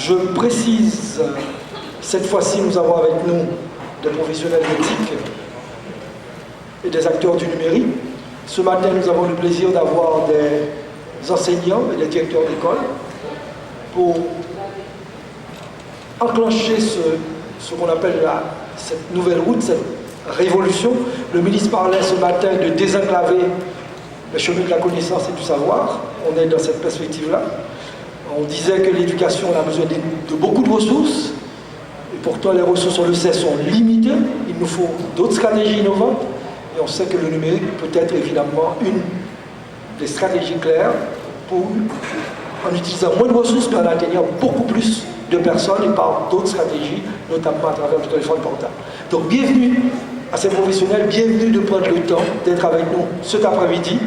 Je précise, cette fois-ci, nous avons avec nous des professionnels d'éthique et des acteurs du numérique. Ce matin, nous avons le plaisir d'avoir des enseignants et des directeurs d'école pour enclencher ce qu'on appelle cette nouvelle route, cette révolution. Le ministre parlait ce matin de désenclaver le chemin de la connaissance et du savoir. On est dans cette perspective-là. On disait que l'éducation a besoin de beaucoup de ressources, et pourtant les ressources, on le sait, sont limitées. Il nous faut d'autres stratégies innovantes, et on sait que le numérique peut être évidemment une des stratégies claires pour, en utilisant moins de ressources, mais en atteignant beaucoup plus de personnes et par d'autres stratégies, notamment à travers le téléphone portable. Donc bienvenue à ces professionnels, bienvenue de prendre le temps d'être avec nous cet après-midi.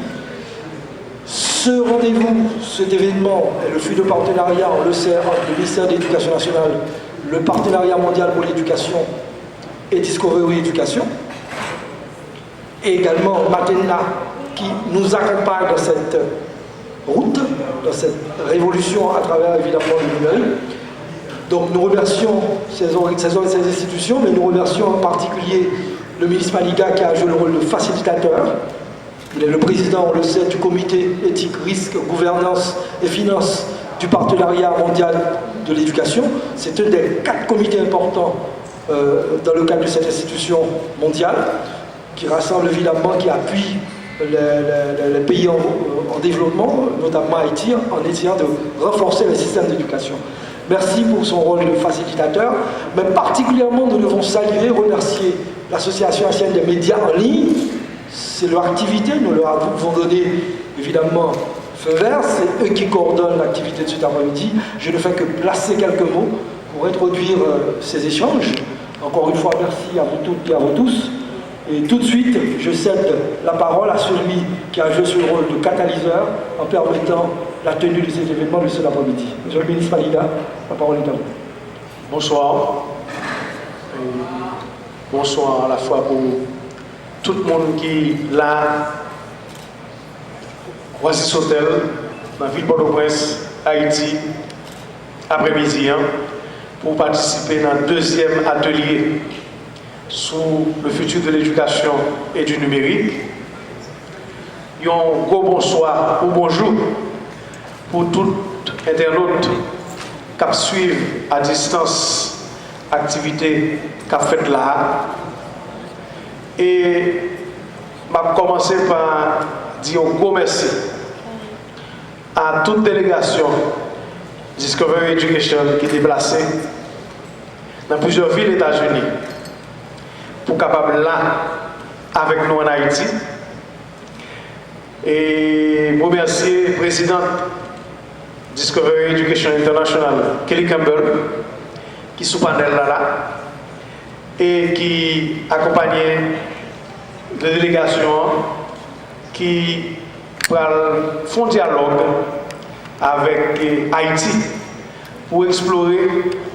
Ce rendez-vous, cet événement est le fruit de partenariat, on le sait, entre le ministère de l'Éducation nationale, le partenariat mondial pour l'éducation et Discovery Éducation, et également Matenna qui nous accompagne dans cette route, dans cette révolution à travers évidemment le numérique. Donc nous remercions ces institutions, mais nous remercions en particulier le ministre Maliga qui a joué le rôle de facilitateur. Il est le président, on le sait, du comité éthique, risque, gouvernance et finances du partenariat mondial de l'éducation. C'est un des 4 comités importants dans le cadre de cette institution mondiale qui rassemble évidemment, qui appuie les pays en développement, notamment Haïti, en essayant de renforcer le système d'éducation. Merci pour son rôle de facilitateur, mais particulièrement nous devons saluer, remercier l'Association haïtienne des médias en ligne. C'est leur activité, nous leur avons donné évidemment feu vert, c'est eux qui coordonnent l'activité de cet après-midi. Je ne fais que placer quelques mots pour introduire ces échanges. Encore une fois, merci à vous toutes et à vous tous. Et tout de suite, je cède la parole à celui qui a joué ce rôle de catalyseur en permettant la tenue de cet événement de cet après-midi. Monsieur le ministre Maliga, la parole est à vous. Bonsoir. Bonsoir à la fois pour tout le monde qui est là, Oasis Hotel, dans la ville de Port-au-Prince, Haïti, après-midi, pour participer dans le 2e atelier sur le futur de l'éducation et du numérique. Un gros bonsoir ou bonjour pour tout internaute qui suivent à distance l'activité qu'a faite là. Et je vais commencer par dire un gros merci à toute délégation Discovery Education qui est déplacée dans plusieurs villes des États-Unis pour capable là avec nous en Haïti. Et je remercie le président Discovery Education International, Kelly Campbell, qui est sous panel là et qui accompagnait de délégation qui font dialogue avec Haïti pour explorer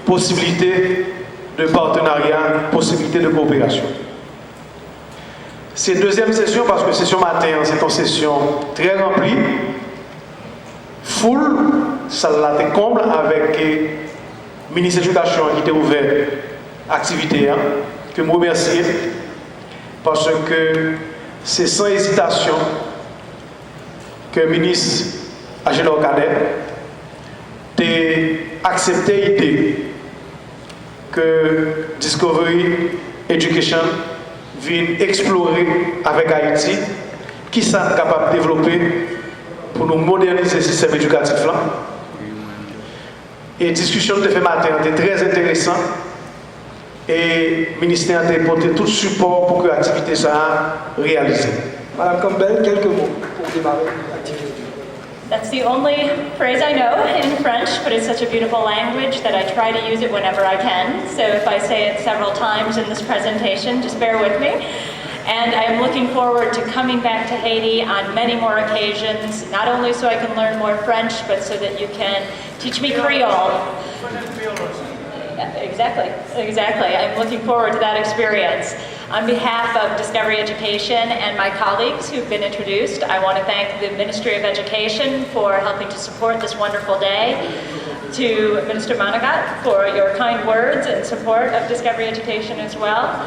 possibilités de partenariat, possibilités de coopération. C'est deuxième session parce que session matin, c'est une session très remplie, full, ça l'a été comble avec le ministre de l'Éducation qui était ouvert activité, que je remercie parce que c'est sans hésitation que le ministre Agilor Cadet a accepté l'idée que Discovery Education vienne explorer avec Haïti qui sont capables de développer pour nous moderniser le système éducatif là. Et la discussion de fait matin était très intéressante et le ministère a apporté tout le support pour que l'activité soit réalisée. Madame Campbell, quelques mots pour démarrer l'activité. That's the only phrase I know in French, but it's such a beautiful language that I try to use it whenever I can. So if I say it several times in this presentation, just bear with me. And I am looking forward to coming back to Haiti on many more occasions, not only so I can learn more French, but so that you can teach me Creole. Exactly. I'm looking forward to that experience. On behalf of Discovery Education and my colleagues who've been introduced, I want to thank the Ministry of Education for helping to support this wonderful day. to Minister Managat for your kind words and support of Discovery Education as well,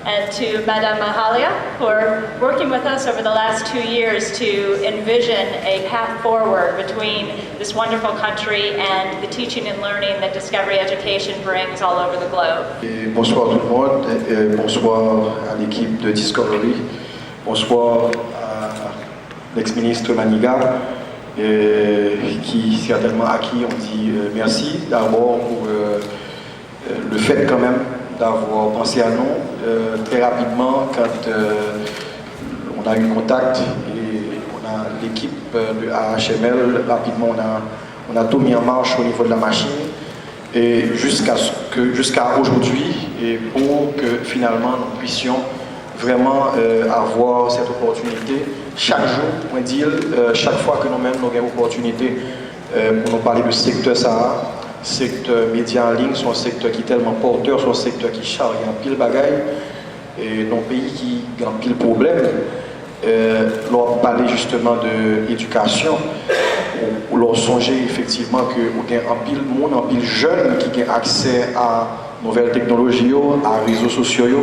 and to Madame Mahalia for working with us over the last 2 years to envision a path forward between this wonderful country and the teaching and learning that Discovery Education brings all over the globe. Et bonsoir tout le monde, bonsoir à l'équipe de Discovery, bonsoir à l'ex-ministre Maniga, qui certainement à qui on dit merci d'abord pour le fait quand même d'avoir pensé à nous très rapidement quand on a eu contact et on a l'équipe de AHML, rapidement on a tout mis en marche au niveau de la machine et jusqu'à aujourd'hui et pour que finalement nous puissions vraiment avoir cette opportunité chaque jour, on dit chaque fois que nous-mêmes nous avons l'opportunité pour nous parler du secteur Sahara. Secteur média en ligne, c'est un secteur qui est tellement porteur, c'est un secteur qui charge en pile bagaille et dans un pays qui a un pile problème. L'on parler justement de l'éducation, on leur songer effectivement qu'il y a un pile monde, un pile jeune qui a accès à nouvelles technologies, à réseaux sociaux.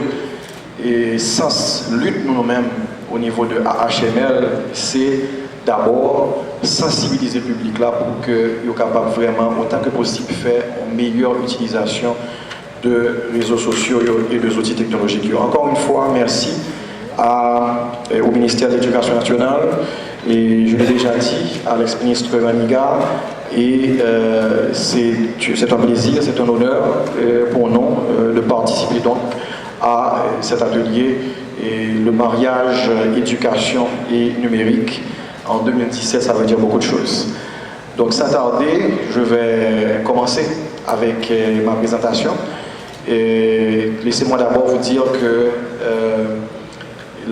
Et sans lutte nous-mêmes au niveau de AHML, c'est d'abord sensibiliser le public là pour qu'ils soient capables vraiment autant que possible faire une meilleure utilisation de réseaux sociaux et des outils technologiques. Encore une fois, merci au ministère de l'Éducation nationale et je l'ai déjà dit à l'ex-ministre Maniga et c'est un plaisir, c'est un honneur pour nous de participer donc à cet atelier et le mariage éducation et numérique. En 2017, ça veut dire beaucoup de choses. Donc, sans tarder, je vais commencer avec ma présentation. Et laissez-moi d'abord vous dire que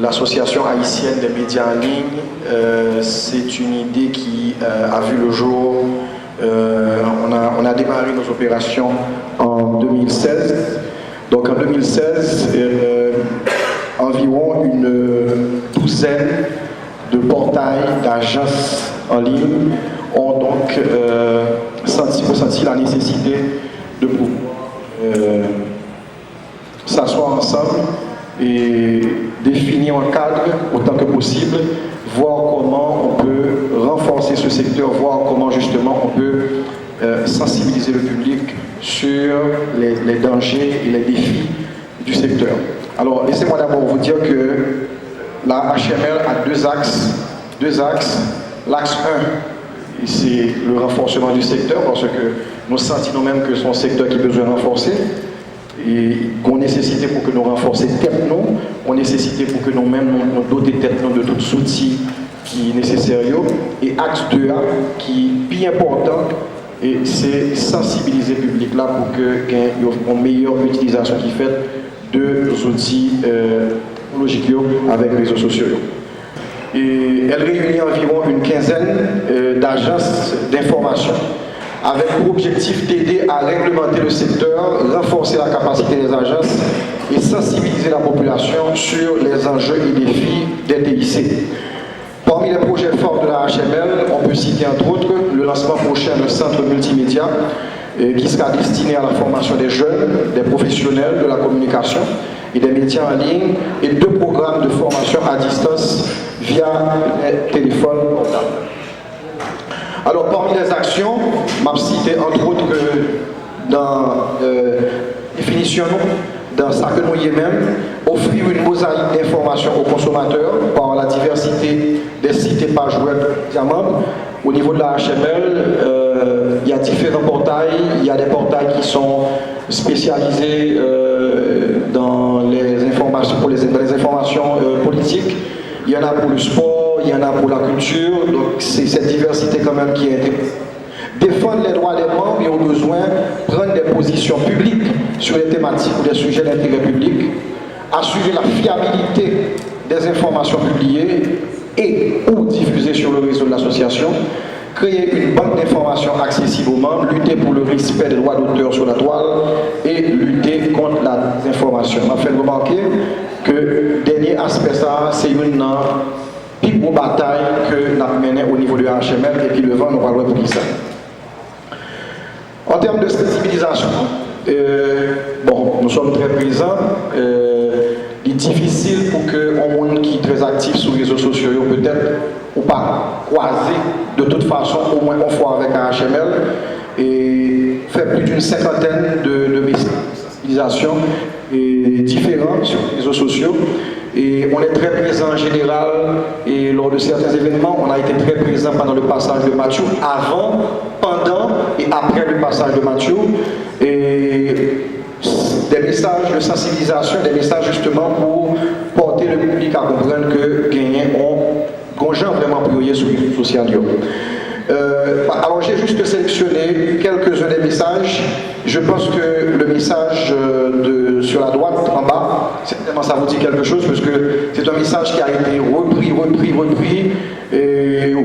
l'Association haïtienne des médias en ligne, c'est une idée qui a vu le jour. On a démarré nos opérations en 2016. Donc, en 2016, environ une douzaine de portails, d'agences en ligne ont donc ressenti la nécessité de pouvoir s'asseoir ensemble et définir un cadre autant que possible, voir comment on peut renforcer ce secteur, voir comment justement on peut sensibiliser le public sur les dangers et les défis du secteur. Alors laissez-moi d'abord vous dire que la HML a deux axes. L'axe 1, c'est le renforcement du secteur, parce que nous sentons nous-mêmes que c'est un secteur qui a besoin de renforcer. Et qu'on nécessité pour que nous renforcions tête nous, on nécessité pour que nous-mêmes nous doter tête nous de tous les outils qui sont nécessaires. Et axe 2A, qui est bien important, et c'est sensibiliser le public là pour qu'il y ait une meilleure utilisation qui fait de outils technologiques avec les réseaux sociaux. Et elle réunit environ une quinzaine d'agences d'information avec pour objectif d'aider à réglementer le secteur, renforcer la capacité des agences et sensibiliser la population sur les enjeux et défis des TIC. Parmi les projets forts de la HML, on peut citer entre autres le lancement prochain d'un centre multimédia qui sera destiné à la formation des jeunes, des professionnels de la communication et des médias en ligne et 2 programmes de formation à distance via les téléphones portables. Alors parmi les actions, je cité entre autres que dans définition dans ça que nous y même, offrir une mosaïque d'informations aux consommateurs par la diversité des sites et pages web membres. Au niveau de la HML, il y a différents portails. Il y a des portails qui sont spécialisés dans les informations, dans les informations politiques. Il y en a pour le sport, il y en a pour la culture. Donc c'est cette diversité quand même qui est intéressante. Défendre les droits des membres et au besoin prendre des positions publiques sur les thématiques ou des sujets d'intérêt public, assurer la fiabilité des informations publiées et ou diffusées sur le réseau de l'association, créer une banque d'informations accessible aux membres, lutter pour le respect des droits d'auteur sur la toile et lutter contre la désinformation. On m'a fait remarquer que le dernier aspect, ça, c'est une plus grosse bataille que nous avons menée au niveau de HML et puis le vent, nous parlons pour qui ça. En termes de sensibilisation, bon, nous sommes très présents. Il est difficile pour qu'un monde qui est très actif sur les réseaux sociaux, peut-être, ou pas croiser de toute façon au moins une fois avec un HML, et faire plus d'une cinquantaine de messages de sensibilisation différents sur les réseaux sociaux. Et on est très présent en général, et lors de certains événements, on a été très présent pendant le passage de Mathieu, avant, pendant et après le passage de Mathieu. Et des messages de sensibilisation, des messages justement pour porter le public à comprendre que gagner ont gens vraiment priorité sur les réseaux sociaux. Alors j'ai juste sélectionné quelques-uns des messages. Je pense que le message sur la droite en bas, certainement ça vous dit quelque chose parce que c'est un message qui a été repris et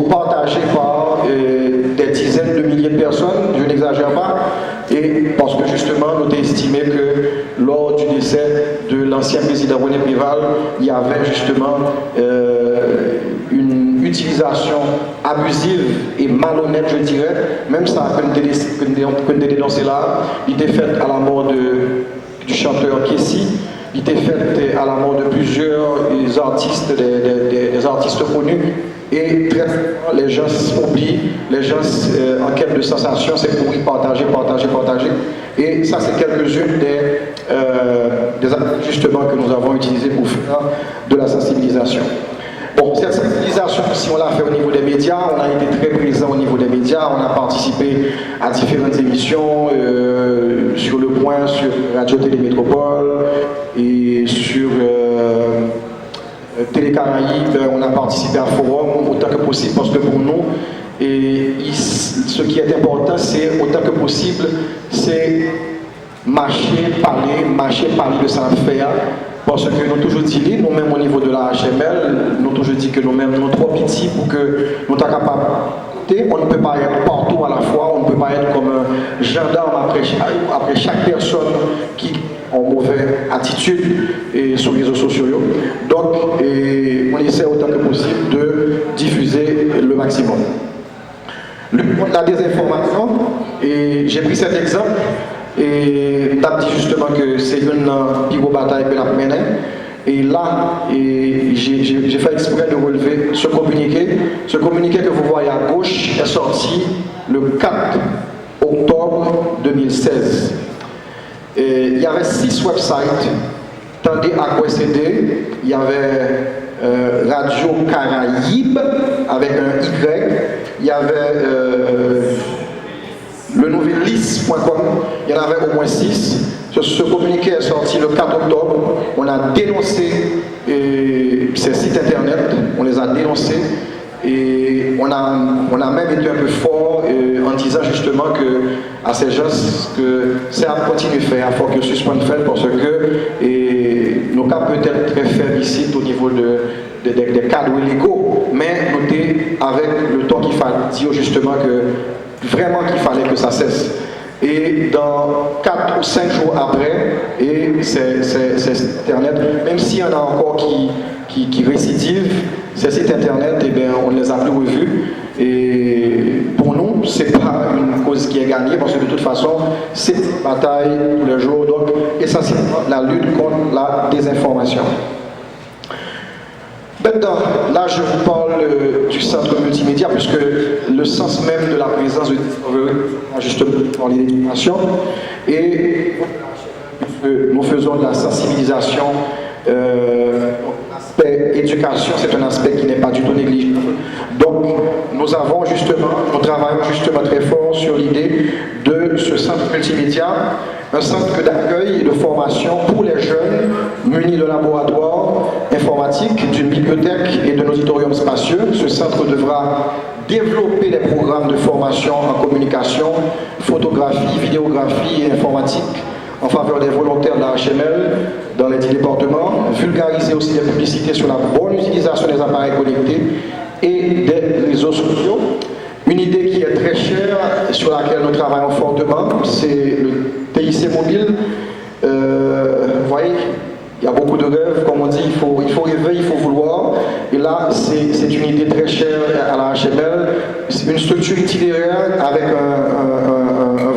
partagé par des dizaines de milliers de personnes, je n'exagère pas, et parce que justement nous avons estimé que lors du décès de l'ancien président René Préval, il y avait justement une utilisation abusive et malhonnête, je dirais, même ça que nous dénoncé là, il était fait à la mort du chanteur Kessie, il était fait à la mort de plusieurs artistes, des artistes connus, et très souvent les gens oublient, les gens en quête de sensation, c'est pour y partager. Et ça, c'est quelques-unes des ajustements que nous avons utilisés pour faire de la sensibilisation. Bon, cette sensibilisation, si on l'a fait au niveau des médias, on a été très présent au niveau des médias, on a participé à différentes émissions, sur Le Point, sur Radio Télé Métropole et sur Télé Caraïbes, on a participé à Forum autant que possible parce que pour nous, ce qui est important, c'est autant que possible, c'est marcher, parler de ça faire. Parce que nous toujours dit, nous-mêmes au niveau de la HML, nous toujours dit que nous-mêmes nous trop petits pour que nous soyons capables d'écouter. On ne peut pas être partout à la fois, on ne peut pas être comme un gendarme après chaque personne qui a une mauvaise attitude sur les réseaux sociaux. Donc, on essaie autant que possible de diffuser le maximum. La désinformation, et j'ai pris cet exemple. Et on a dit justement que c'est une plus grosse bataille que la mené. Et là, j'ai fait exprès de relever ce communiqué. Ce communiqué que vous voyez à gauche est sorti le 4 octobre 2016. Et il y avait 6 websites. Tendez à quoi c'était. Il y avait Radio Caraïbes avec un Y. Il y avait le nouvelis.com, il y en avait au moins 6. Ce communiqué est sorti le 4 octobre. On a dénoncé ces sites internet, on les a dénoncés et on a même été un peu fort en disant justement que à ces gens que c'est à continuer de faire, il faut que suspendre de faire parce que nos cas peut-être très faibles ici au niveau des cadres légaux, mais noter avec le temps qu'il fallait dire justement que vraiment qu'il fallait que ça cesse. Et dans 4 ou 5 jours après, et c'est Internet, même s'il y en a encore qui récidivent, ces sites Internet, eh bien, on ne les a plus revus. Et pour nous, ce n'est pas une cause qui est gagnée, parce que de toute façon, c'est une bataille tous les jours. Donc, essentiellement, la lutte contre la désinformation. Maintenant, là, je vous parle du centre multimédia, puisque le sens même de la présence de justement dans l'éducation, et nous faisons de la sensibilisation. L'aspect éducation, c'est un aspect qui n'est pas du tout négligeable. Donc, nous travaillons justement très fort sur l'idée de ce centre multimédia, un centre d'accueil et de formation pour les jeunes munis de laboratoires informatiques, d'une bibliothèque et d'un auditorium spacieux. Ce centre devra développer les programmes de formation en communication, photographie, vidéographie et informatique en faveur des volontaires de la HML dans les 10 départements, vulgariser aussi les publicités sur la bonne utilisation des appareils connectés et des réseaux sociaux. Une idée qui est très chère, sur laquelle nous travaillons fortement, c'est le TIC mobile. Vous voyez, il y a beaucoup de rêves, comme on dit, il faut rêver, il faut vouloir. Et là, c'est une idée très chère à la HML. C'est une structure itinéraire avec un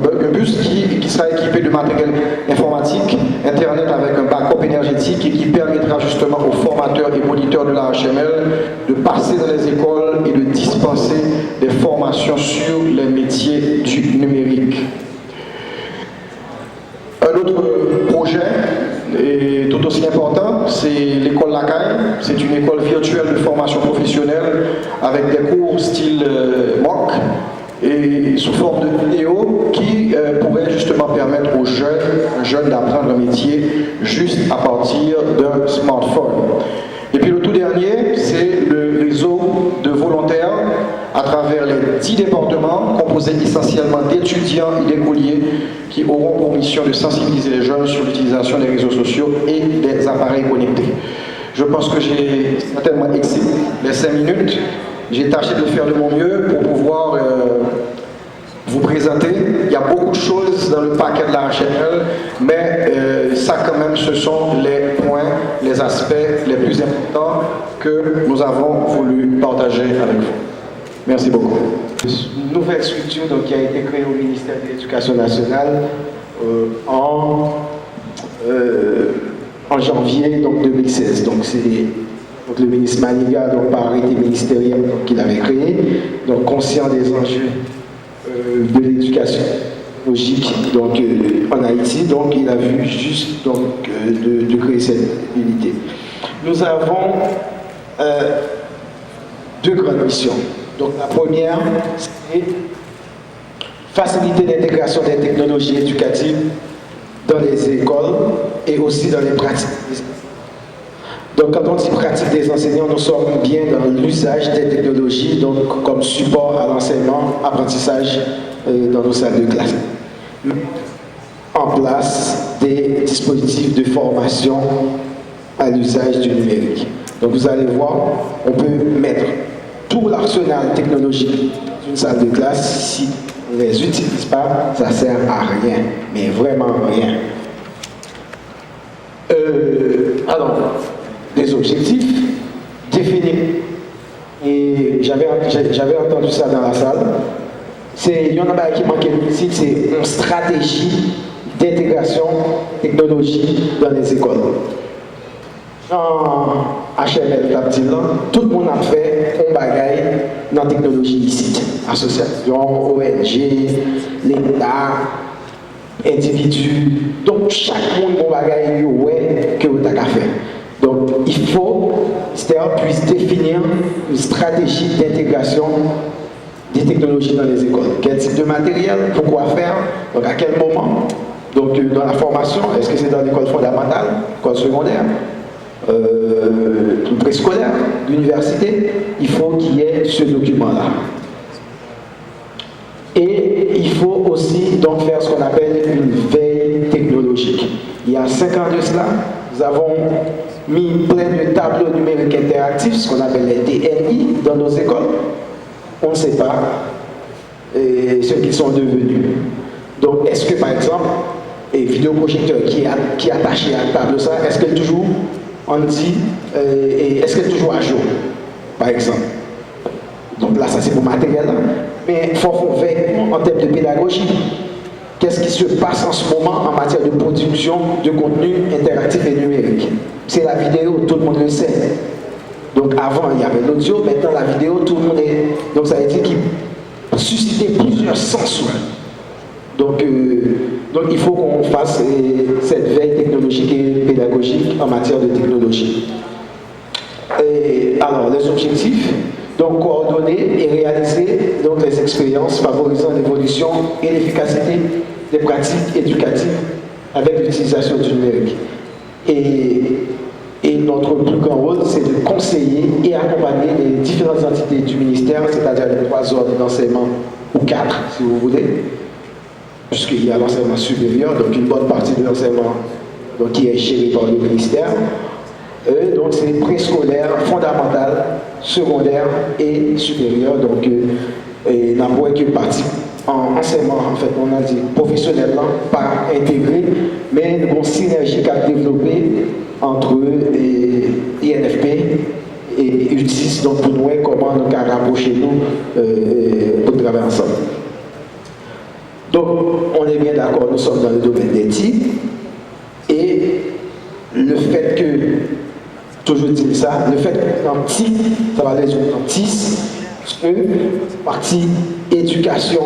un bus qui sera équipé de matériel informatique, Internet avec un backup énergétique et qui permettra justement aux formateurs et moniteurs de la HML de passer dans les écoles et de dispenser des formations sur les métiers du numérique. Un autre projet est tout aussi important, c'est l'école Lacaille. C'est une école virtuelle de formation professionnelle avec des cours style MOOC et sous forme de vidéo qui pourrait justement permettre aux jeunes d'apprendre un métier juste à partir d'un smartphone. Et puis le tout dernier, c'est le réseau de volontaires à travers les 10 départements composés essentiellement d'étudiants et d'écoliers qui auront pour mission de sensibiliser les jeunes sur l'utilisation des réseaux sociaux et des appareils connectés. Je pense que j'ai certainement excédé les 5 minutes. J'ai tâché de faire de mon mieux pour pouvoir vous présenter. Il y a beaucoup de choses dans le paquet de la HML, mais ça quand même, ce sont les points, les aspects les plus importants que nous avons voulu partager avec vous. Merci beaucoup. Une nouvelle structure donc, qui a été créée au ministère de l'Éducation nationale en janvier donc, 2016. Donc, le ministre Maniga, donc, par arrêté ministériel qu'il avait créé, donc conscient des enjeux de l'éducation logique donc, en Haïti, donc il a vu juste donc, de créer cette unité. Nous avons deux grandes missions. Donc la première, c'est faciliter l'intégration des technologies éducatives dans les écoles et aussi dans les pratiques. Donc quand on dit pratique des enseignants, nous sommes bien dans l'usage des technologies donc, comme support à l'enseignement, apprentissage dans nos salles de classe. En place des dispositifs de formation à l'usage du numérique. Donc vous allez voir, on peut mettre tout l'arsenal technologique d'une salle de classe. Si on ne les utilise pas, ça ne sert à rien, mais vraiment rien. Alors, des objectifs définis. Et j'avais entendu ça dans la salle. Il y en a pas qui manque ici, c'est une stratégie d'intégration technologique dans les écoles. En HML, tout le monde a fait un bagage dans la technologie ici. Association, ONG, l'État, individus. Donc chaque monde a un bagage que vous avez fait. Donc il faut que l'État puisse définir une stratégie d'intégration des technologies dans les écoles. Quel type de matériel, pourquoi faire, donc à quel moment. Donc dans la formation, est-ce que c'est dans l'école fondamentale, l'école secondaire, préscolaire, l'université, il faut qu'il y ait ce document-là. Et il faut aussi donc faire ce qu'on appelle une veille technologique. Il y a 5 ans de cela, nous avons mis plein de tableaux numériques interactifs, ce qu'on appelle les TNI, dans nos écoles. On ne sait pas ce qu'ils sont devenus. Donc, est-ce que par exemple, un vidéoprojecteur qui est attaché à la table, ça, est-ce qu'elle toujours, on dit, est-ce qu'elle est toujours à jour, par exemple? Donc là, ça c'est pour le matériel là. Mais il faut faire en termes de pédagogie. Qu'est-ce qui se passe en ce moment en matière de production de contenu interactif et numérique? C'est la vidéo, tout le monde le sait. Donc avant, il y avait l'audio, maintenant la vidéo, tout le monde est... Donc ça veut dire qu'il suscite plusieurs sens. Donc il faut qu'on fasse cette veille technologique et pédagogique en matière de technologie. Alors, les objectifs, donc coordonner et réaliser donc, les expériences favorisant l'évolution et l'efficacité des pratiques éducatives avec l'utilisation du numérique. Et notre plus grand rôle, c'est de conseiller et accompagner les différentes entités du ministère, c'est-à-dire les 3 ordres d'enseignement, ou 4, si vous voulez, puisqu'il y a l'enseignement supérieur, donc une bonne partie de l'enseignement qui est géré par le ministère. Donc c'est préscolaire, fondamental, secondaire et supérieur. Donc n'a pas qu'une partie en enseignement, en fait, on a dit professionnellement, pas intégré, mais une synergie à développer entre INFP et UTIS, donc pour nous, comment nous rapprocher nous pour travailler ensemble. Donc on est bien d'accord, nous sommes dans le domaine des TIC. Et le fait que, toujours dire ça, le fait que dans TIC, ça va être dans TIS, parce que partie éducation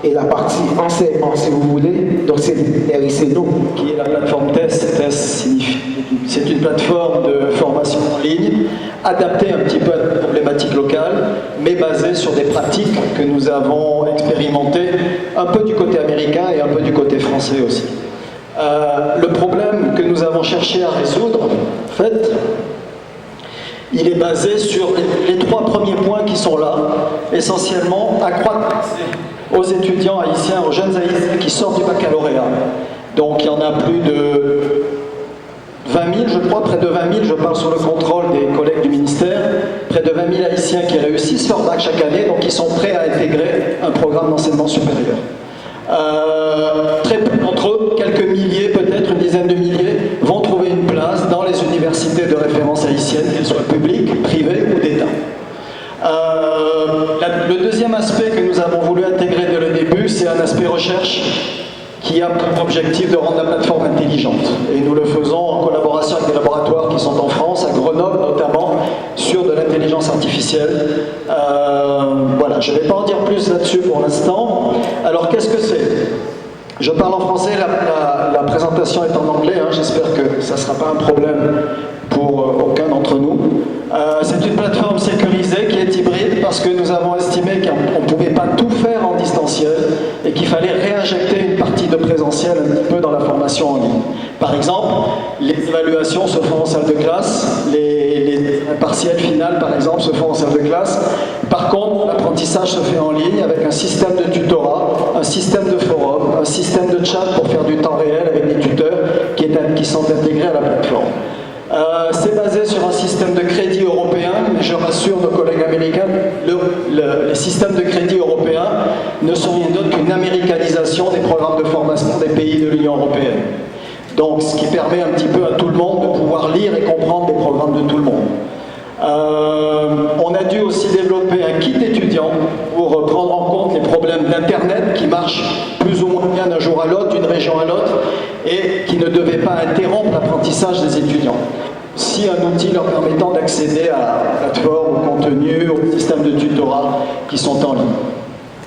et la partie enseignement, si vous voulez, donc c'est RICNO. Qui est la plateforme TESS. TESS signifie, c'est une plateforme de formation en ligne, adaptée un petit peu à la problématique locale, mais basée sur des pratiques que nous avons expérimentées, un peu du côté américain et un peu du côté français aussi. Le problème que nous avons cherché à résoudre, en fait, il est basé sur les trois premiers points qui sont là, essentiellement accroître l'accès aux étudiants haïtiens, aux jeunes haïtiens qui sortent du baccalauréat. Donc il y en a plus de 20 000, je crois, près de 20 000, je parle sous le contrôle des collègues du ministère, près de 20 000 haïtiens qui réussissent leur bac chaque année, donc ils sont prêts à intégrer un programme d'enseignement supérieur. Très peu d'entre eux, quelques milliers peut-être, une dizaine de milliers, vont trouver une place dans les universités de référence haïtiennes, qu'elles soient publiques, privées ou d'État. Le deuxième aspect que nous avons voulu intégrer dès le début, c'est un aspect recherche qui a pour objectif de rendre la plateforme intelligente. Et nous le faisons en collaboration avec des laboratoires qui sont en France, à Grenoble notamment, sur de l'intelligence artificielle. Voilà, je ne vais pas en dire plus là-dessus pour l'instant. Alors qu'est-ce que c'est ? Je parle en français, la présentation est en anglais, hein, j'espère que ça ne sera pas un problème pour aucun d'entre nous. C'est une plateforme sécurisée qui est hybride parce que nous avons estimé qu'on ne pouvait pas tout faire en distanciel et qu'il fallait réinjecter une partie de présentiel un petit peu dans la formation en ligne. Par exemple, les évaluations se font en salle de classe, les partiels finales par exemple se font en salle de classe. Par contre, l'apprentissage se fait en ligne avec un système de tutorat, un système de forum, un système de chat pour faire du temps réel avec des tuteurs qui sont intégrés à la plateforme. C'est basé sur un système de crédit européen, mais je rassure nos collègues américains, les systèmes de crédit européens ne sont rien d'autre qu'une américanisation des programmes de formation des pays de l'Union européenne. Donc, ce qui permet un petit peu à tout le monde de pouvoir lire et comprendre les programmes de tout le monde. On a dû aussi développer un kit étudiant pour prendre en compte les problèmes d'Internet qui marchent plus ou moins bien d'un jour à l'autre, d'une région à l'autre, et qui ne devait pas interrompre l'apprentissage des étudiants. Si un outil leur permettant d'accéder à la plateforme, au contenu, au système de tutorat qui sont en ligne.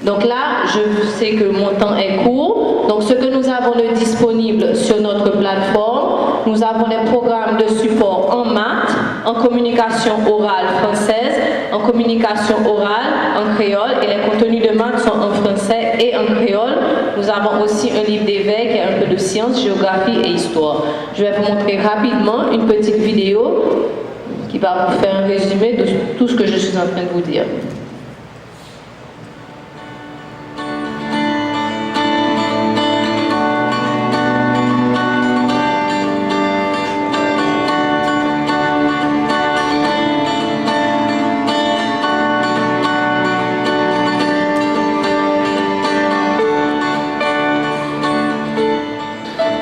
Donc là, je sais que mon temps est court. Donc ce que nous avons de disponible sur notre plateforme, nous avons des programmes de support en maths, en communication orale française, en communication orale en créole, et les contenus de maths sont en français et en créole. Nous avons aussi un livre d'éveil qui est un peu de sciences, géographie et histoire. Je vais vous montrer rapidement une petite vidéo qui va vous faire un résumé de tout ce que je suis en train de vous dire.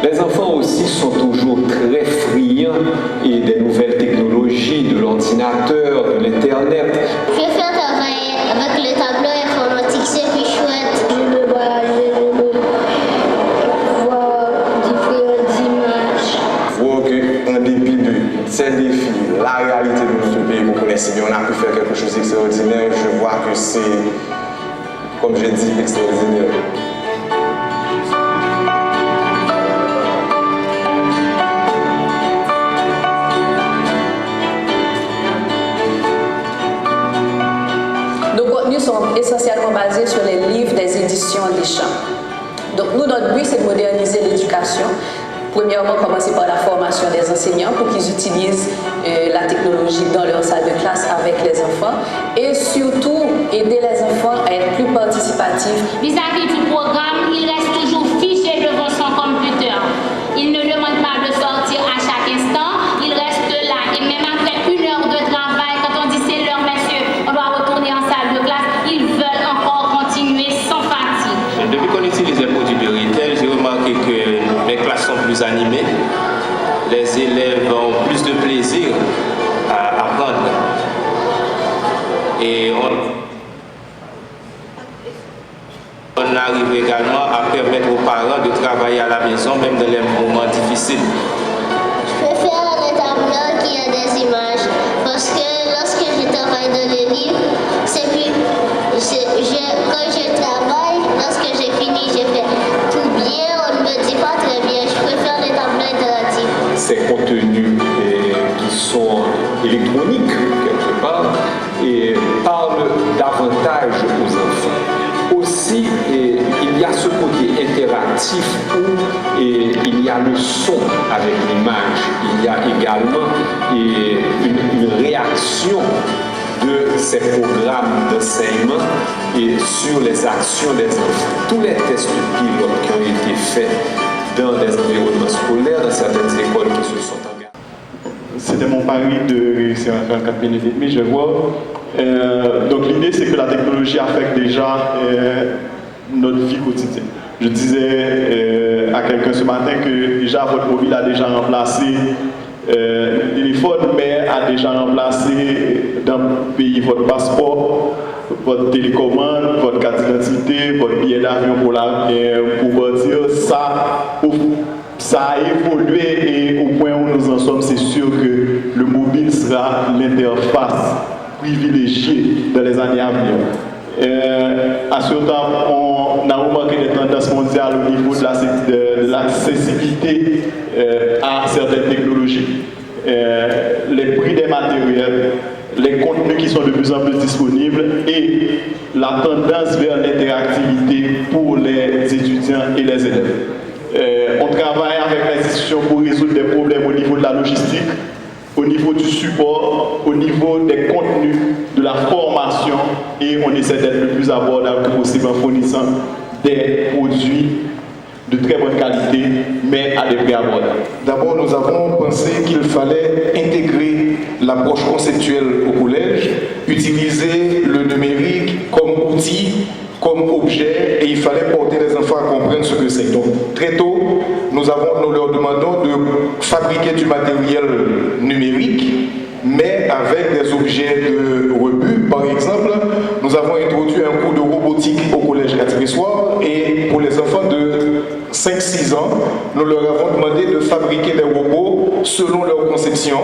Les enfants aussi sont toujours très friands et des nouvelles technologies, de l'ordinateur, de l'Internet. Je fais un travail avec le tableau informatique, c'est plus chouette. Je veux voyager, je veux voir différentes images. Il faut qu'en dépit de ces défis, la réalité de notre pays, vous connaissez bien, on a pu faire quelque chose d'extraordinaire. Je vois que c'est, comme j'ai dit, extraordinaire. Sont essentiellement basés sur les livres des éditions Deschamps. Donc nous, notre but, c'est de moderniser l'éducation. Premièrement, commencer par la formation des enseignants pour qu'ils utilisent la technologie dans leur salle de classe avec les enfants et surtout aider les enfants à être plus participatifs. Vis-à-vis du programme, il reste toujours figé devant son computer. Il ne demande pas de sortir à chaque instant, il reste là. Et même après 1 heure de travail, quand on dit c'est l'heure, messieurs, on doit retourner en salle de classe, ils veulent encore continuer sans fatigue. Depuis qu'on utilise les produits de retail, j'ai remarqué que les classes sont plus animées, les élèves ont plus de plaisir à apprendre. Et on arrive également à permettre aux parents de travailler à la maison, même dans les moments difficiles. Je préfère les tableaux qui ont des images parce que lorsque je travaille dans les livres, c'est plus. Quand je travaille, lorsque j'ai fini, je fais tout bien, on ne me dit pas très bien. Je préfère les tableaux interactifs. Ces contenus qui sont électroniques, quelque part, et parlent davantage aux enfants. Aussi, il y a ce côté interactif où il y a le son avec l'image. Il y a également une réaction de ces programmes d'enseignement et sur les actions des enfants. Tous les tests pilotes qui ont été faits dans des environnements scolaires, dans certaines écoles qui se sont engagées. C'était mon pari de réussir à faire 4 minutes et demie, je vois. Donc l'idée, c'est que la technologie affecte déjà notre vie quotidienne. Je disais à quelqu'un ce matin que déjà votre mobile a déjà remplacé le téléphone, mais a déjà remplacé dans le pays votre passeport, votre télécommande, votre carte d'identité, votre billet d'avion pour partir. Ça a évolué et au point où nous en sommes, c'est sûr que le mobile sera l'interface privilégiée dans les années à venir. À ce temps, on a remarqué des tendances mondiales au niveau de l'accessibilité à certaines technologies. Les prix des matériels, les contenus qui sont de plus en plus disponibles et la tendance vers l'interactivité pour les étudiants et les élèves. On travaille avec les institutions pour résoudre des problèmes au niveau de la logistique, au niveau du support, au niveau des contenus, de la formation, et on essaie d'être le plus abordable possible en fournissant des produits de très bonne qualité, mais à des prix abordables. D'abord, nous avons pensé qu'il fallait intégrer l'approche conceptuelle au collège, utiliser le numérique comme outil, comme objet, et il fallait porter les enfants à comprendre ce que c'est. Donc, très tôt, nous leur demandons de fabriquer du matériel numérique, mais avec des objets de rebut. Par exemple, nous avons introduit un cours de robotique au collège Catherine-Soir, et pour les enfants de 5-6 ans, nous leur avons demandé de fabriquer des robots selon leur conception,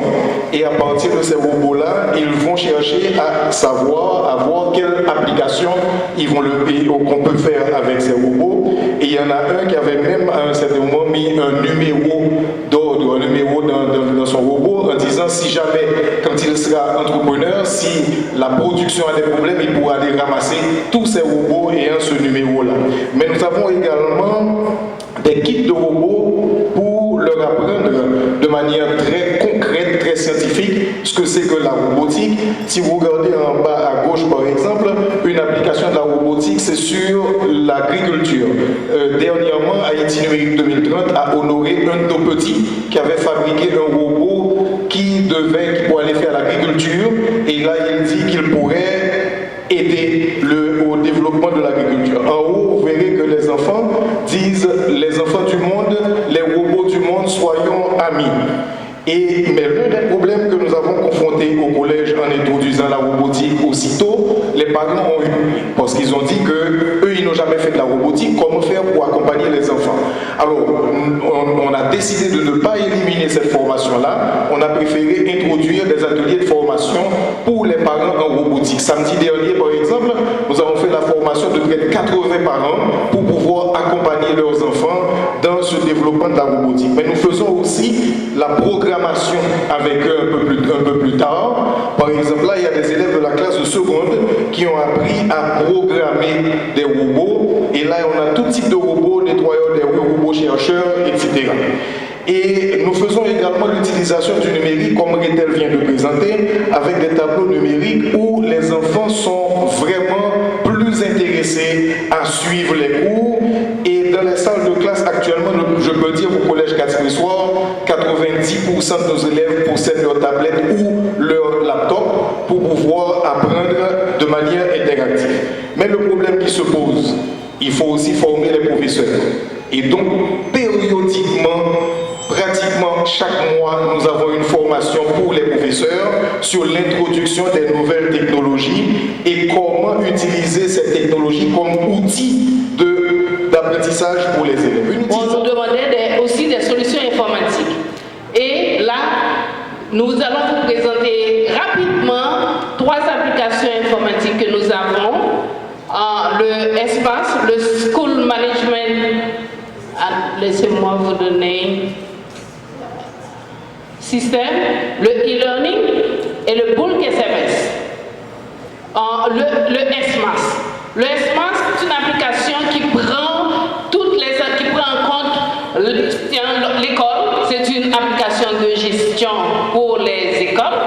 et à partir de ces robots-là, ils vont chercher à voir quelle application qu'on peut faire avec ces robots. Et il y en a un qui avait même à un certain moment mis un numéro d'ordre, un numéro dans son robot, en disant si jamais, quand il sera entrepreneur, si la production a des problèmes, il pourra aller ramasser tous ces robots ayant ce numéro-là. Mais nous avons également des kits de robots pour leur apprendre de manière très concrète, très scientifique, ce que c'est que la robotique. Si vous regardez en bas à gauche, par exemple, une application de la robotique, c'est sur l'agriculture. Dernièrement, Haïti Numérique 2030 a honoré un de nos petits qui avait fabriqué un robot qui pourrait aller faire l'agriculture, et là, il dit qu'il pourrait aider au développement de l'agriculture. En haut, vous verrez que les enfants disent « les enfants du monde, les robots du monde, soyons amis ». Mais l'un des problèmes que nous avons confrontés au collège en introduisant la robotique aussitôt, les parents ont eu, parce qu'ils ont dit qu'eux, ils n'ont jamais fait de la robotique, comment faire pour accompagner les enfants? Alors, on a décidé de ne pas éliminer cette formation-là, on a préféré introduire des ateliers de formation pour les parents en robotique. Samedi dernier, par exemple, nous avons fait la formation de près de 80 parents pour pouvoir accompagner leurs enfants dans ce développement de la robotique. Mais nous faisons aussi la programmation avec eux un peu plus tard. Par exemple, là, il y a des élèves de la classe de seconde qui ont appris à programmer des robots. Et là, on a tout type de robots, nettoyeurs des rues, robots chercheurs, etc. Et nous faisons également l'utilisation du numérique, comme Rétel vient de présenter, avec des tableaux numériques où les enfants sont vraiment plus intéressés à suivre les cours. Et dans les salles de classe actuellement, je peux dire au collège Catherine-Soir, 90% de nos élèves possèdent leur tablette ou leur laptop pour pouvoir apprendre de manière interactive. Mais le problème qui se pose, il faut aussi former les professeurs. Et donc, périodiquement, pratiquement chaque mois, nous avons une formation pour les professeurs sur l'introduction des nouvelles technologies et comment utiliser ces technologies comme outil d'apprentissage pour les élèves. On nous demandait aussi des solutions informatiques. Et là, nous allons vous présenter rapidement 3 applications informatiques que nous avons. Le espace, le School Management, laissez-moi vous donner, système, le e-learning et le Bulk SMS. Le SMAS. Le SMAS, c'est une application qui prend en compte l'école. C'est une application de gestion pour les écoles.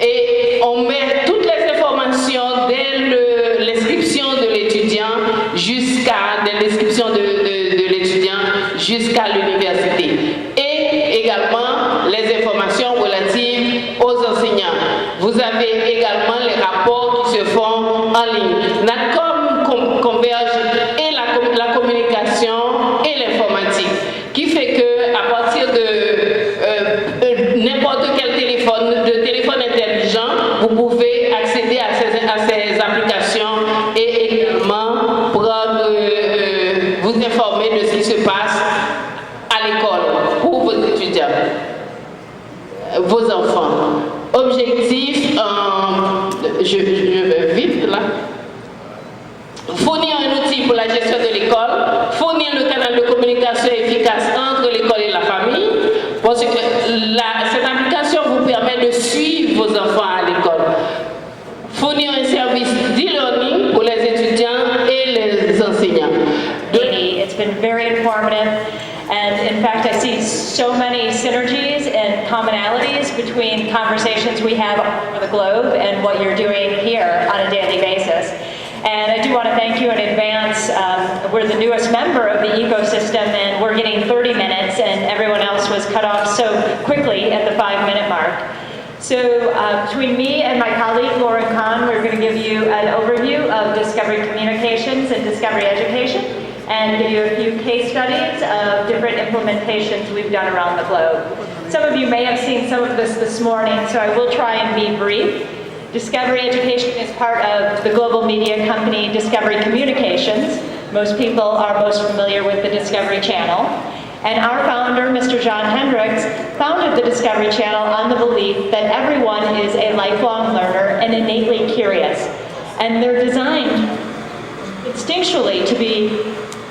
Et on met toutes les informations dès l'inscription de l'étudiant jusqu'à l'université. Et également les informations relatives aux enseignants. Vous avez également les rapports qui se font en ligne. NATCOM converge et la communication et l'informatique, qui fait que à partir de n'importe quel téléphone intelligent, vous pouvez accéder à ces applications et également vous informer de ce qui se passe à l'école pour vos étudiants, vos enfants. Objectif, je vais vite là. Fournir un outil pour la gestion de l'école, fournir le canal de communication efficace entre l'école et la famille, parce que cette application vous permet de suivre vos enfants à l'école. Fournir un service d'e-learning pour les étudiants et les enseignants. It's been very informative, and in fact I see so many synergies and commonalities between conversations we have all over the globe and what you're doing here on a daily basis. And I do want to thank you in advance. We're the newest member of the ecosystem, and we're getting 30 minutes, and everyone else was cut off so quickly at the 5-minute mark. So between me and my colleague, Lauren Kahn, we're going to give you an overview of Discovery Communications and Discovery Education, and give you a few case studies of different implementations we've done around the globe. Some of you may have seen some of this morning, so I will try and be brief. Discovery Education is part of the global media company Discovery Communications. Most people are most familiar with the Discovery Channel. And our founder, Mr. John Hendricks, founded the Discovery Channel on the belief that everyone is a lifelong learner and innately curious. And they're designed instinctually to be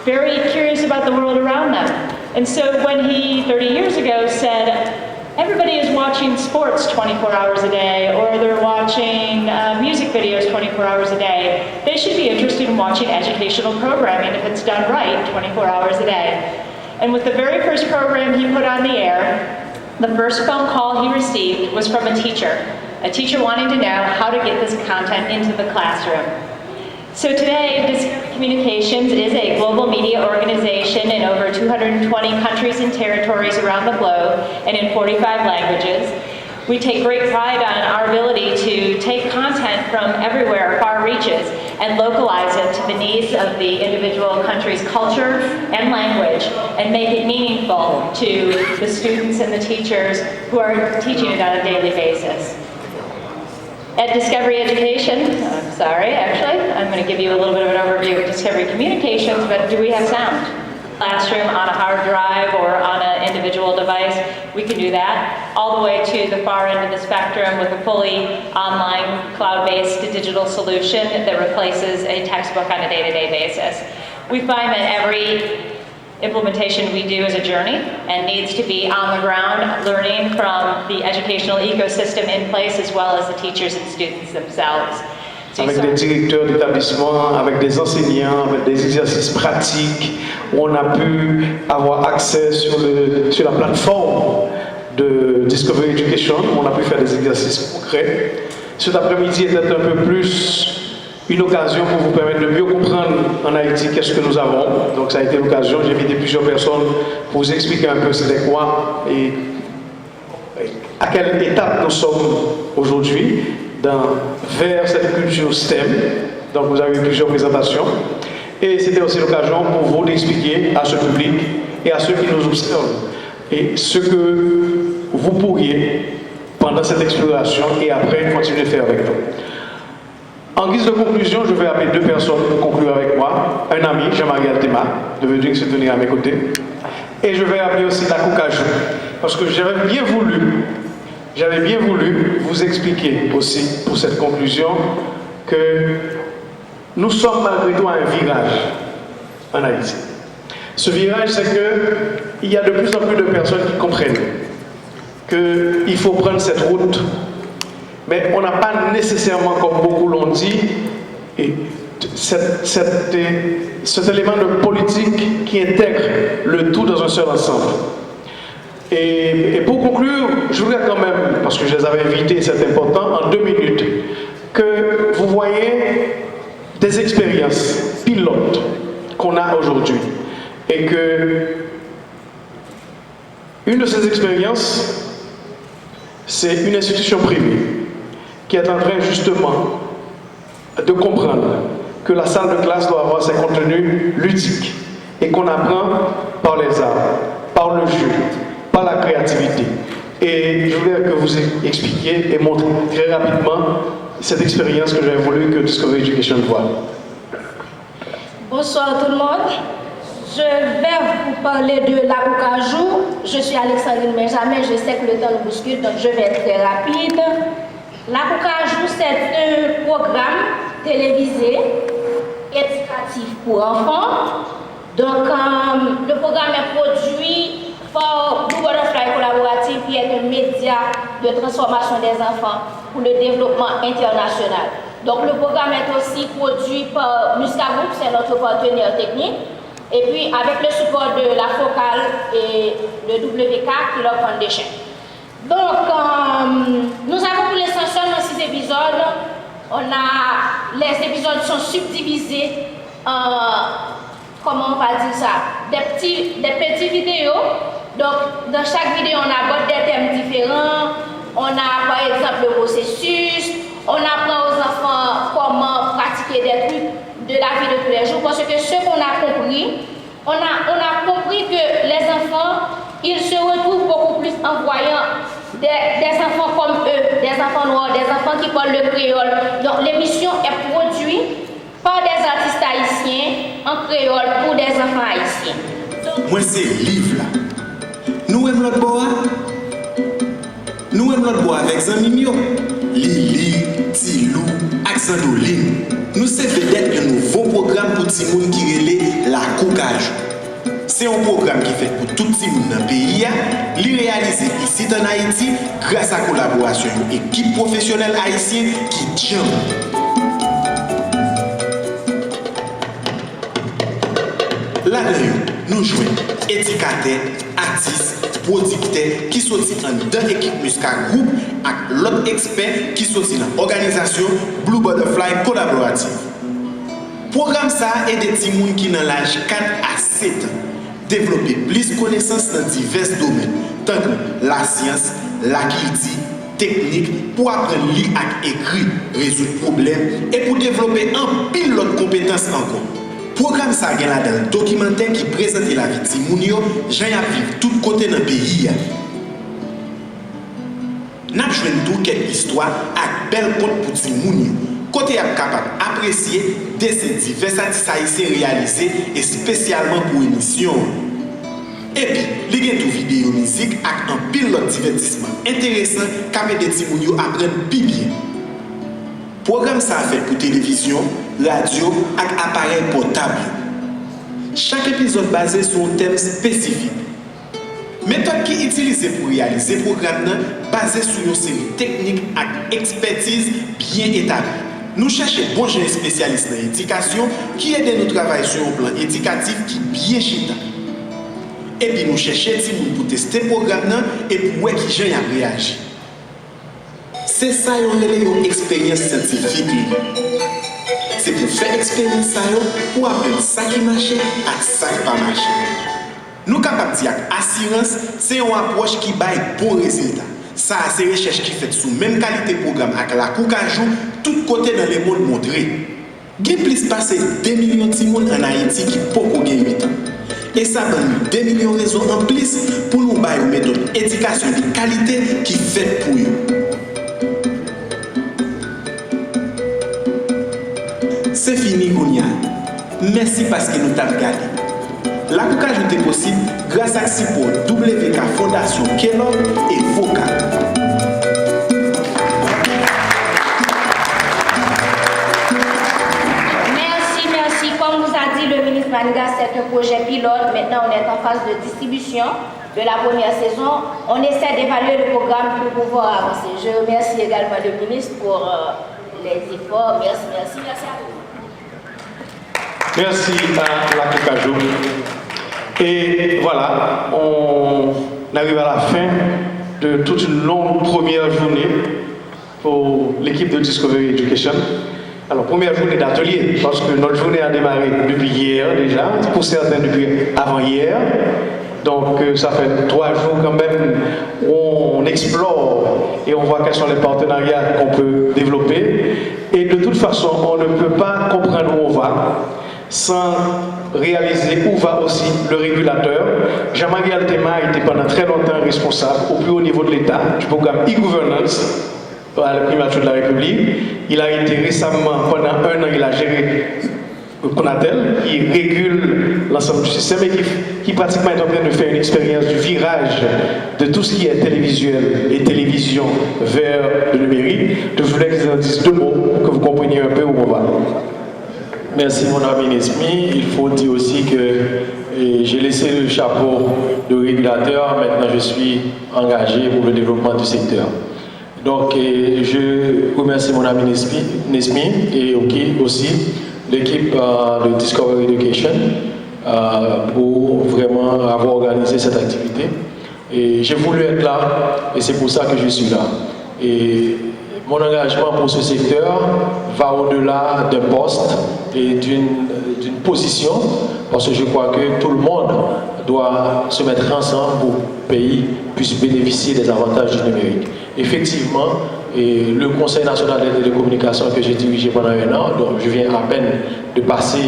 very curious about the world around them. And so when he, 30 years ago, said, everybody is watching sports 24 hours a day, or they're watching music videos 24 hours a day, they should be interested in watching educational programming if it's done right 24 hours a day. And with the very first program he put on the air, the first phone call he received was from a teacher wanting to know how to get this content into the classroom. So today, Discovery Communications is a global media organization in over 220 countries and territories around the globe and in 45 languages. We take great pride on our ability to take content from everywhere, far reaches, and localize it to the needs of the individual country's culture and language, and make it meaningful to the students and the teachers who are teaching it on a daily basis. At Discovery Education, I'm going to give you a little bit of an overview of Discovery Communications, but do we have sound? Classroom on a hard drive or on an individual device, we can do that. All the way to the far end of the spectrum with a fully online, cloud-based digital solution that replaces a textbook on a day-to-day basis. We find that every implementation we do is a journey and needs to be on the ground, learning from the educational ecosystem in place as well as the teachers and students themselves. Avec des directeurs d'établissement, avec des enseignants, avec des exercices pratiques, où on a pu avoir accès sur la plateforme de Discovery Education, où on a pu faire des exercices concrets. Cet après-midi était un peu plus une occasion pour vous permettre de mieux comprendre en Haïti qu'est-ce que nous avons. Donc ça a été l'occasion, j'ai invité plusieurs personnes pour vous expliquer un peu c'était quoi et à quelle étape nous sommes aujourd'hui vers cette culture STEM. Donc vous avez eu plusieurs présentations. Et c'était aussi l'occasion pour vous d'expliquer à ce public et à ceux qui nous observent et ce que vous pourriez pendant cette exploration et après continuer de faire avec nous. En guise de conclusion, je vais appeler 2 personnes pour conclure avec moi. Un ami, Jean-Marie Altema, devenu se tenir à mes côtés. Et je vais appeler aussi la Koukajou, parce que j'avais bien voulu vous expliquer aussi pour cette conclusion que nous sommes malgré tout à un virage en Haïti. Ce virage, c'est qu'il y a de plus en plus de personnes qui comprennent qu'il faut prendre cette route, mais on n'a pas nécessairement, comme beaucoup l'ont dit, cet élément de politique qui intègre le tout dans un seul ensemble. Et pour conclure, je voudrais quand même, parce que je les avais invités, c'est important, en 2 minutes, que vous voyez des expériences pilotes qu'on a aujourd'hui. Et que une de ces expériences, c'est une institution privée qui est en train justement de comprendre que la salle de classe doit avoir ses contenus ludiques et qu'on apprend par les arts, par le jeu, par la créativité. Et je voulais que vous expliquiez et montriez très rapidement cette expérience que j'avais voulu que Discovery Education voit. Bonsoir tout le monde. Je vais vous parler de la Koukajou. Je suis Alexandrine Benjamin, je sais que le temps nous bouscule, donc je vais être très rapide. La Koukajou, c'est un programme télévisé éducatif pour enfants. Donc, le programme est produit par Blue Butterfly Collaborative, qui est un média de transformation des enfants pour le développement international. Donc, le programme est aussi produit par Musca Group, c'est notre partenaire technique. Et puis, avec le support de la Focale et le WK, Killer Foundation. Donc, nous avons pour l'instant seulement 6 épisodes. Les épisodes sont subdivisés en, comment on va dire ça, des petits vidéos. Donc, dans chaque vidéo, on aborde des thèmes différents. On a, par exemple, le processus. On apprend aux enfants comment pratiquer des trucs de la vie de tous les jours, parce que ce qu'on a compris, on a compris que les enfants, ils se retrouvent beaucoup plus en voyant des enfants comme eux, des enfants noirs, des enfants qui parlent le créole. Donc l'émission est produite par des artistes haïtiens en créole pour des enfants haïtiens. Moi c'est livre là. Nous aimons notre bois. Nous aimons notre bois avec Zamimio. Lili, Tilou, Axandoline. Nous sommes vedette un nouveau programme pour tout le monde qui relève la Koukajou. C'est un programme qui fait pour tout le monde dans le pays, il est réalisé ici en Haïti grâce à la collaboration d'une équipe professionnelle haïtienne qui tient. Là-dedans, nous jouons éducateurs, artistes, producteurs qui sont dans l'équipe Musca Group et l'autre expert qui sont dans l'organisation Blue Butterfly Collaborative. Le programme ça aide des petits gens qui dans l'âge 4 à 7 ans développer plus de connaissances dans divers domaines, tant que la science, la culture, technique, pour apprendre à lire et écrire, résoudre problèmes et pour développer un pile d'autres compétences encore. Le programme ça a là dans le documentaire qui présente la vie de Timounio, j'en ai vivre tout côté dans le pays. Nous avons joué quelques histoires avec belle compte pour Timounio. Côté est capable d'apprécier ces divers artistes haïtiens réalisés et spécialement pour l'émission. Et puis, il y a une vidéo musique avec un pilote divertissement intéressant qui permet des Timounio apprendre plus bien. Le programme ça fait pour télévision, radio et appareil portable. Chaque épisode basé sur un thème spécifique. Méthode qui est utilisée pour réaliser le programme basée sur une série technique et expertise bien établie. Nous cherchons bon jeunes spécialistes dans l'éducation qui aident nous travailler sur un plan éducatif qui est bien chita. Et puis nous cherchons des gens pour tester le programme et pour voir qui gens a réagi. C'est ça une expérience scientifique. C'est pour faire expérience ça pour apprendre ça qui marche et ça qui pas marche. Nous sommes capables de dire assurance, c'est une approche qui baille bon résultat. Ça, c'est une recherche qui fait sous même qualité de programme avec la Koukajou, tout côté dans le monde montré. Il y a plus passé 2 millions de personnes en Haïti qui ne peuvent pas gagner 8 ans. Et ça donne 2 millions de raisons en plus pour nous avoir une méthode d'éducation de qualité qui fait pour eux. c'est fini Kounia. Merci parce que nous t'avons regardé. La Koukage était possible grâce à Sipo, WK Fondation Kellogg et VOCA. Merci. Comme vous a dit le ministre Maniga, c'est un projet pilote. Maintenant, on est en phase de distribution de la première saison. On essaie d'évaluer le programme pour pouvoir avancer. Je remercie également le ministre pour les efforts. Merci à vous. Merci à la Koukajou. Et voilà, on arrive à la fin de toute une longue première journée pour l'équipe de Discovery Education. Alors, première journée d'atelier, parce que notre journée a démarré depuis hier déjà, pour certains depuis avant-hier. Donc, ça fait 3 jours quand même où on explore et on voit quels sont les partenariats qu'on peut développer. Et de toute façon, on ne peut pas comprendre où on va sans réaliser où va aussi le régulateur. Jean-Marie Altema était pendant très longtemps responsable au plus haut niveau de l'État du programme e-governance à la primature de la République. Il a été récemment, pendant 1 an, il a géré Conatel, qui régule l'ensemble du système et qui pratiquement est en train de faire une expérience du virage de tout ce qui est télévisuel et télévision vers le numérique. Je voulais qu'ils en disent 2 mots pour que vous compreniez un peu où on va. Merci mon ami Nesmi. Il faut dire aussi que j'ai laissé le chapeau de régulateur. Maintenant, je suis engagé pour le développement du secteur. Donc, je remercie mon ami Nesmi et aussi l'équipe de Discovery Education pour vraiment avoir organisé cette activité. Et j'ai voulu être là et c'est pour ça que je suis là. Et mon engagement pour ce secteur va au-delà d'un poste et d'une position, parce que je crois que tout le monde doit se mettre ensemble pour que le pays puisse bénéficier des avantages du numérique. Effectivement, le Conseil national des télécommunications que j'ai dirigé pendant 1 an, donc je viens à peine de passer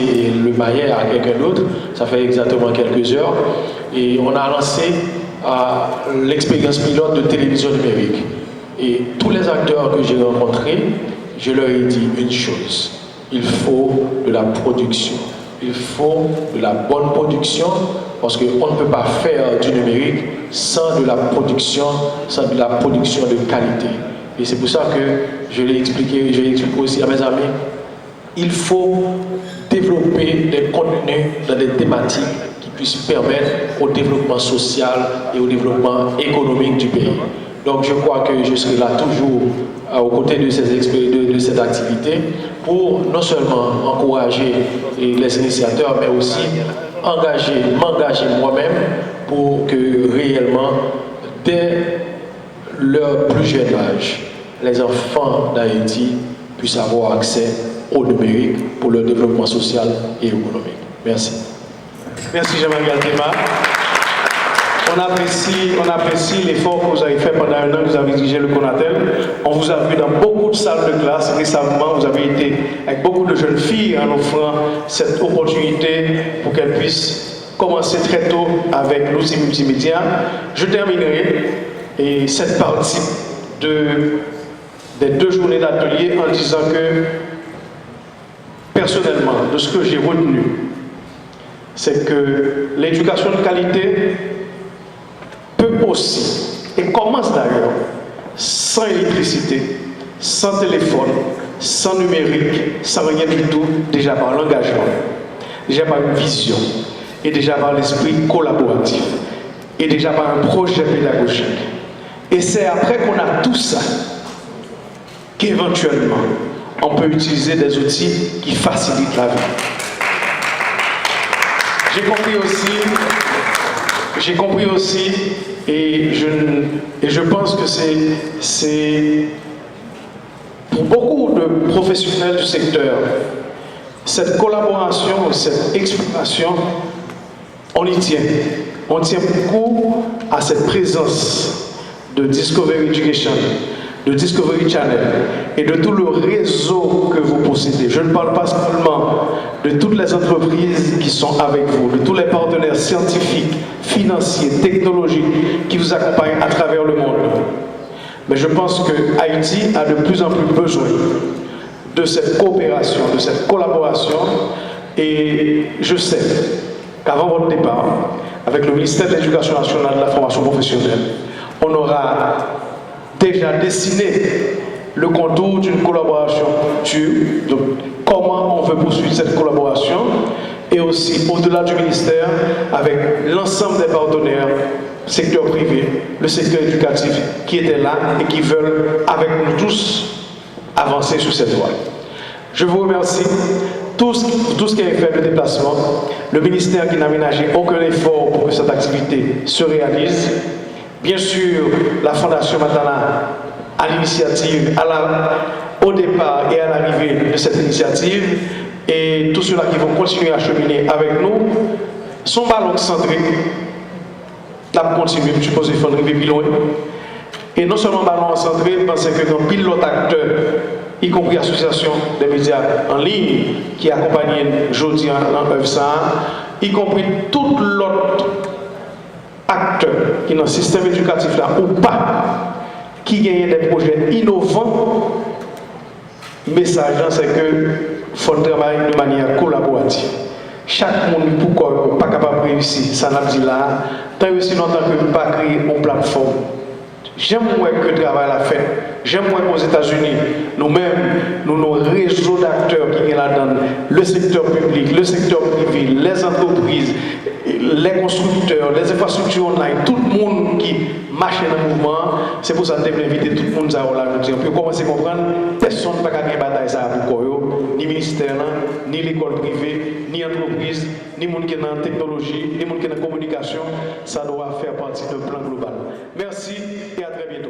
le maillet à quelqu'un d'autre, ça fait exactement quelques heures, et on a lancé l'expérience pilote de télévision numérique. Et tous les acteurs que j'ai rencontrés, je leur ai dit une chose: il faut de la production. Il faut de la bonne production, parce qu'on ne peut pas faire du numérique sans de la production de qualité. Et c'est pour ça que je l'ai expliqué, je l'explique aussi à mes amis, il faut développer des contenus dans des thématiques qui puissent permettre au développement social et au développement économique du pays. Donc je crois que je serai là toujours aux côtés de cette activité pour non seulement encourager les initiateurs, mais aussi m'engager moi-même pour que réellement, dès leur plus jeune âge, les enfants d'Haïti puissent avoir accès au numérique pour leur développement social et économique. Merci. Merci Jean-Marie Altema. On apprécie l'effort que vous avez fait pendant 1 an que vous avez dirigé le Conatel. On vous a vu dans beaucoup de salles de classe. Récemment, vous avez été avec beaucoup de jeunes filles en offrant cette opportunité pour qu'elles puissent commencer très tôt avec l'outil multimédia. Je terminerai cette partie des 2 journées d'atelier en disant que, personnellement, de ce que j'ai retenu, c'est que l'éducation de qualité peut aussi, et commence d'ailleurs, sans électricité, sans téléphone, sans numérique, sans rien du tout, déjà par l'engagement, déjà par une vision, et déjà par l'esprit collaboratif, et déjà par un projet pédagogique. Et c'est après qu'on a tout ça qu'éventuellement on peut utiliser des outils qui facilitent la vie. J'ai compris aussi, et je pense que c'est pour beaucoup de professionnels du secteur, cette collaboration, cette exploration, on y tient. On tient beaucoup à cette présence de Discovery Education, de Discovery Channel et de tout le réseau que vous possédez. Je ne parle pas seulement de toutes les entreprises qui sont avec vous, de tous les partenaires scientifiques, financiers, technologiques qui vous accompagnent à travers le monde. Mais je pense que Haïti a de plus en plus besoin de cette coopération, de cette collaboration. Et je sais qu'avant votre départ, avec le ministère de l'Éducation nationale et de la formation professionnelle, on aura déjà dessiné le contour d'une collaboration future, donc comment on veut poursuivre cette collaboration, et aussi au-delà du ministère, avec l'ensemble des partenaires, secteur privé, le secteur éducatif, qui étaient là et qui veulent, avec nous tous, avancer sur cette voie. Je vous remercie. Tout ce qui a fait le déplacement, le ministère qui n'a ménagé aucun effort pour que cette activité se réalise. Bien sûr, la Fondation Matana à l'initiative, au départ et à l'arrivée de cette initiative, et tous ceux-là qui vont continuer à cheminer avec nous. Son ballon centré, la continue, je suppose qu'il faut arriver plus loin. Et non seulement ballon centré, parce que dans pile l'autre acteur, y compris l'association des médias en ligne qui accompagne Jodi en œuvre ça, y compris tout l'autre acteur qui est dans le système éducatif là ou pas, qui gagne des projets innovants. Le message c'est que faut travailler de manière collaborative. Chaque monde pourquoi pas capable de réussir, ça n'a dit là, tant aussi longtemps que nous pas créer une plateforme. J'aime moins que le travail à la fête. J'aime moins qu'aux États-Unis, nous-mêmes, nous nos réseaux d'acteurs qui sont là-dedans, le secteur public, le secteur privé, les entreprises, les constructeurs, les infrastructures online, tout le monde qui marche dans le mouvement. C'est pour ça que je vais inviter tout le monde à là. On peut commencer à comprendre, personne ne peut pas gagner bataille ça pour ni ministère, ni l'école privée, ni entreprise, ni monde qui est dans la technologie, ni monde qui est dans la communication. Ça doit faire partie d'un plan global. Merci et à très bientôt.